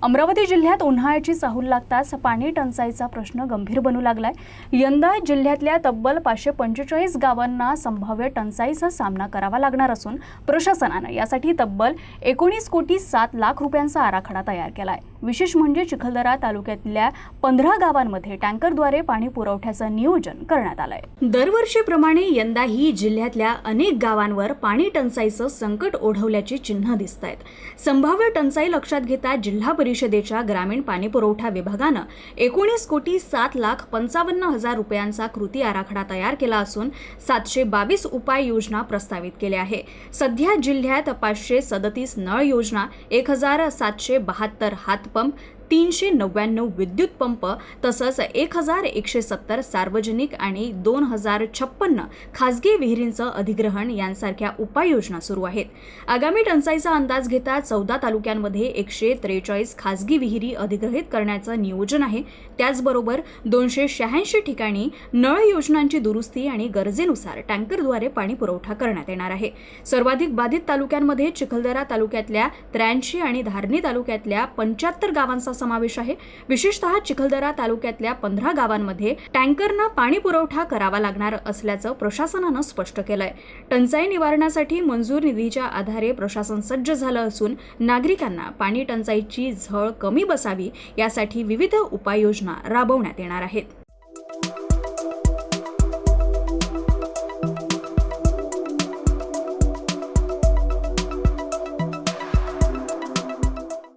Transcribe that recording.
अमरावती जिल्ह्यात उन्हाळ्याची चाहूल लागताच पाणी टंचाईचा प्रश्न गंभीर बनू लागलाय। यंदा जिल्ह्यातल्या तब्बल 545 गावांना संभाव्य टंचाईचा सामना करावा लागणार असून प्रशासनानं यासाठी तब्बल 19 कोटी 7 लाख रुपयांचा आराखडा तयार केलाय। विशेष म्हणजे चिखलदरा तालुक्यातल्या 15 गावांमध्ये टँकरद्वारे पाणी पुरवठ्याचं नियोजन करण्यात आलंय। दरवर्षीप्रमाणे यंदाही जिल्ह्यातल्या अनेक गावांवर पाणी टंचाईचं संकट ओढवल्याची चिन्ह दिसतायत। संभाव्य टंचाई लक्षात घेता जिल्हा परिषदेच्या ग्रामीण पाणी पुरवठा विभागानं 19 कोटी 7 लाख 55 हजार रुपयांचा कृती आराखडा तयार केला असून 722 उपाययोजना प्रस्तावित केल्या आहे। सध्या जिल्ह्यात 537 नळ योजना, 1772 हातपंप, 399 विद्युत पंप तसंच 1170 सार्वजनिक आणि 2056 खासगी विहिरींचं अधिग्रहण यांसारख्या उपाययोजना सुरू आहेत। आगामी टंचाईचा अंदाज घेता 14 तालुक्यांमध्ये 143 खासगी विहिरी अधिग्रहित करण्याचं नियोजन आहे। त्याचबरोबर 286 ठिकाणी नळ योजनांची दुरुस्ती आणि गरजेनुसार टँकरद्वारे पाणी पुरवठा करण्यात येणार आहे। सर्वाधिक बाधित तालुक्यांमध्ये चिखलदरा तालुक्यातल्या 83 आणि धारणी तालुक्यातल्या 75 गावांचा समावेश आहे। विशेषतः चिखलदरा तालुक्यातल्या 15 गावांमध्ये टँकरनं पाणी पुरवठा करावा लागणार असल्याचं प्रशासनानं स्पष्ट केलंय। टंचाई निवारणासाठी मंजूर निधीच्या आधारे प्रशासन सज्ज झालं असून नागरिकांना पाणी टंचाईची झळ कमी बसावी यासाठी विविध उपाययोजना राबवण्यात येणार आहेत।